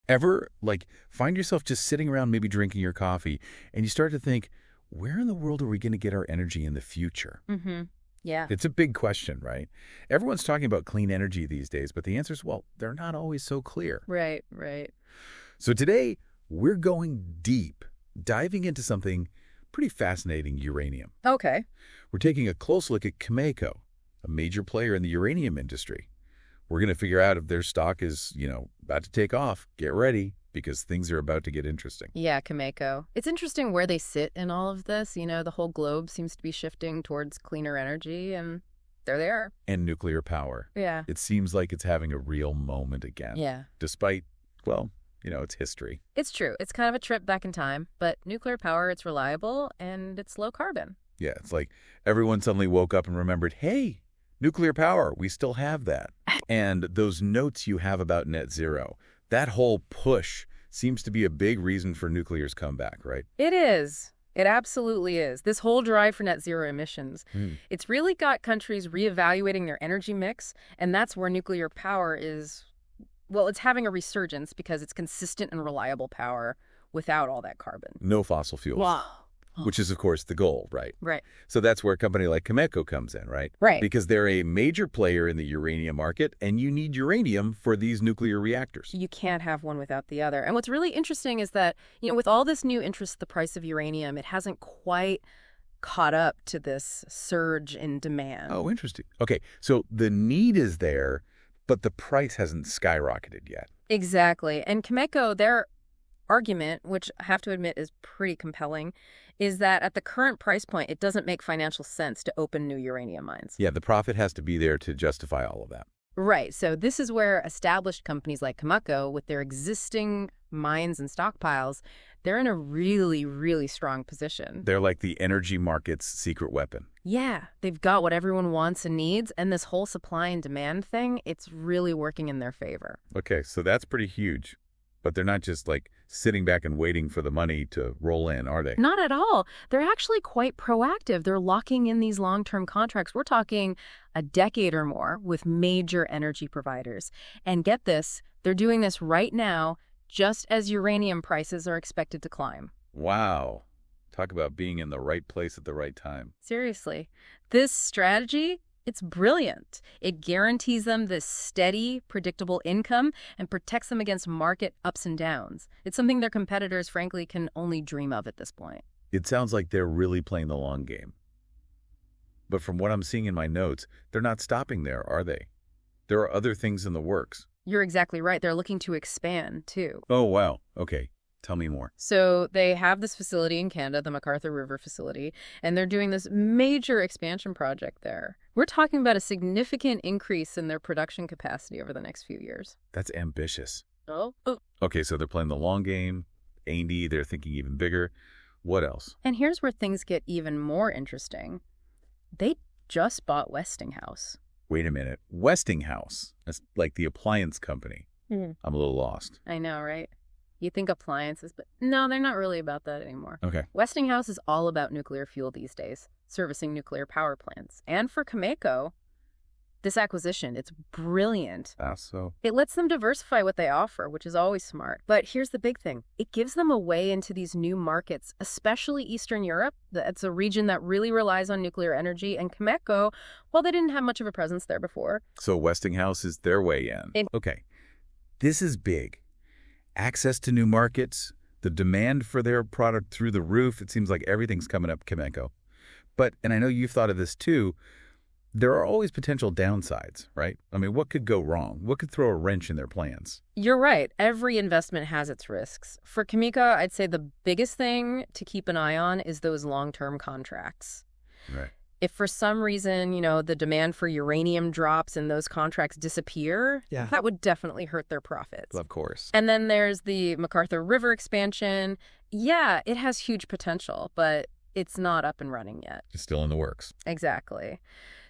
Ever, find yourself just sitting around maybe drinking your coffee, and you start to think, where in the world are we going to get our energy in the future? Mm-hmm. Yeah. It's a big question, right? Everyone's talking about clean energy these days, but the answer is, well, they're not always so clear. Right, right. So today, we're going deep, diving into something pretty fascinating, uranium. Okay. We're taking a close look at Cameco, a major player in the uranium industry. We're going to figure out if their stock is, about to take off. Get ready, because things are about to get interesting. Yeah, Cameco. It's interesting where they sit in all of this. The whole globe seems to be shifting towards cleaner energy, and there they are. And nuclear power. Yeah. It seems like it's having a real moment again. Yeah. Despite, well, its history. It's true. It's kind of a trip back in time, but nuclear power, it's reliable and it's low carbon. Yeah, it's like everyone suddenly woke up and remembered, hey, nuclear power, we still have that. And those notes you have about net zero, that whole push seems to be a big reason for nuclear's comeback, right? It is. It absolutely is. This whole drive for net zero emissions, it's really got countries reevaluating their energy mix, and that's where nuclear power is, well, it's having a resurgence because it's consistent and reliable power without all that carbon. No fossil fuels. Wow. Which is, of course, the goal, right? Right. So that's where a company like Cameco comes in, right? Right. Because they're a major player in the uranium market, and you need uranium for these nuclear reactors. You can't have one without the other. And what's really interesting is that, with all this new interest, the price of uranium, it hasn't quite caught up to this surge in demand. Oh, interesting. Okay, so the need is there, but the price hasn't skyrocketed yet. Exactly. And Cameco, their argument, which I have to admit is pretty compelling, is that at the current price point, it doesn't make financial sense to open new uranium mines. Yeah, the profit has to be there to justify all of that. Right. So this is where established companies like Cameco, with their existing mines and stockpiles, they're in a really, really strong position. They're like the energy market's secret weapon. Yeah, they've got what everyone wants and needs, and this whole supply and demand thing, it's really working in their favor. Okay, so that's pretty huge. But they're not just sitting back and waiting for the money to roll in, are they? Not at all. They're actually quite proactive. They're locking in these long-term contracts. We're talking a decade or more with major energy providers. And get this, they're doing this right now just as uranium prices are expected to climb. Wow. Talk about being in the right place at the right time. Seriously. This strategy, it's brilliant. It guarantees them this steady, predictable income and protects them against market ups and downs. It's something their competitors, frankly, can only dream of at this point. It sounds like they're really playing the long game. But from what I'm seeing in my notes, they're not stopping there, are they? There are other things in the works. You're exactly right. They're looking to expand, too. Oh, wow. Okay. Tell me more. So they have this facility in Canada, the McArthur River facility, and they're doing this major expansion project there. We're talking about a significant increase in their production capacity over the next few years. That's ambitious. Oh. Okay, so they're playing the long game. A&D, they're thinking even bigger. What else? And here's where things get even more interesting. They just bought Westinghouse. Wait a minute. Westinghouse? That's like the appliance company. I'm a little lost. I know, right? You think appliances, but no, they're not really about that anymore. Okay. Westinghouse is all about nuclear fuel these days, servicing nuclear power plants. And for Cameco, this acquisition, it's brilliant. So? It lets them diversify what they offer, which is always smart. But here's the big thing. It gives them a way into these new markets, especially Eastern Europe. That's a region that really relies on nuclear energy. And Cameco, well, they didn't have much of a presence there before. So Westinghouse is their way in. Okay. This is big. Access to new markets, the demand for their product through the roof. It seems like everything's coming up Cameco. But, and I know you've thought of this too, there are always potential downsides, right? I mean, what could go wrong? What could throw a wrench in their plans? You're right. Every investment has its risks. For Cameco, I'd say the biggest thing to keep an eye on is those long-term contracts. Right. If for some reason, the demand for uranium drops and those contracts disappear, that would definitely hurt their profits. Of course. And then there's the McArthur River expansion. Yeah, it has huge potential, but it's not up and running yet. It's still in the works. Exactly.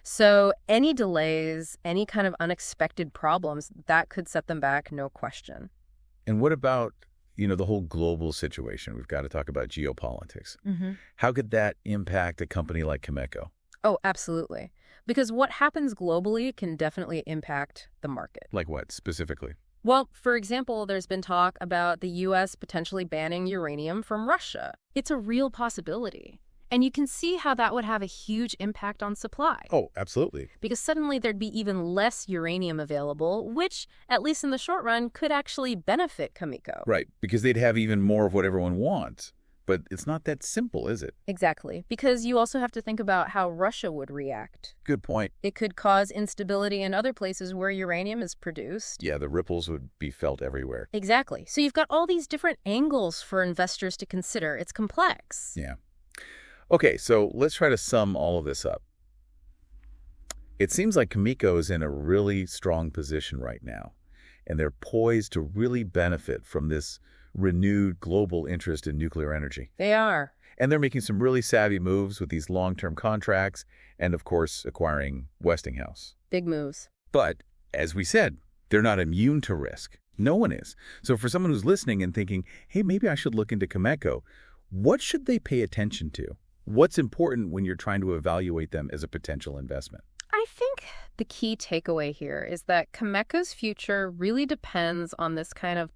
So any delays, any kind of unexpected problems, that could set them back, no question. And what about, the whole global situation? We've got to talk about geopolitics. How could that impact a company like Cameco? Oh, absolutely. Because what happens globally can definitely impact the market. Like what, specifically? Well, for example, there's been talk about the U.S. potentially banning uranium from Russia. It's a real possibility. And you can see how that would have a huge impact on supply. Oh, absolutely. Because suddenly there'd be even less uranium available, which, at least in the short run, could actually benefit Cameco. Right, because they'd have even more of what everyone wants. But it's not that simple, is it? Exactly, because you also have to think about how Russia would react. Good point. It could cause instability in other places where uranium is produced. Yeah, the ripples would be felt everywhere. Exactly. So you've got all these different angles for investors to consider. It's complex. Yeah. Okay, so let's try to sum all of this up. It seems like Cameco is in a really strong position right now, and they're poised to really benefit from this renewed global interest in nuclear energy. They are. And they're making some really savvy moves with these long-term contracts and, of course, acquiring Westinghouse. Big moves. But, as we said, they're not immune to risk. No one is. So for someone who's listening and thinking, hey, maybe I should look into Cameco, what should they pay attention to? What's important when you're trying to evaluate them as a potential investment? I think the key takeaway here is that Cameco's future really depends on this kind of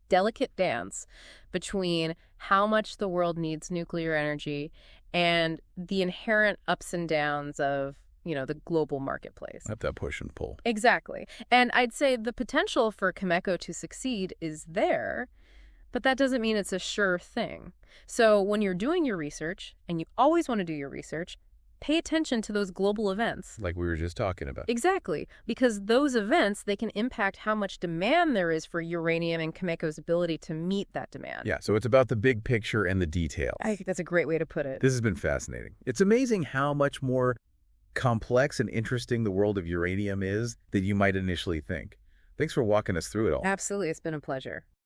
delicate dance between how much the world needs nuclear energy and the inherent ups and downs of, the global marketplace. Have that push and pull. Exactly. And I'd say the potential for Cameco to succeed is there, but that doesn't mean it's a sure thing. So when you're doing your research, and you always want to do your research, pay attention to those global events. Like we were just talking about. Exactly, because those events, they can impact how much demand there is for uranium and Cameco's ability to meet that demand. Yeah, so it's about the big picture and the details. I think that's a great way to put it. This has been fascinating. It's amazing how much more complex and interesting the world of uranium is than you might initially think. Thanks for walking us through it all. Absolutely, it's been a pleasure.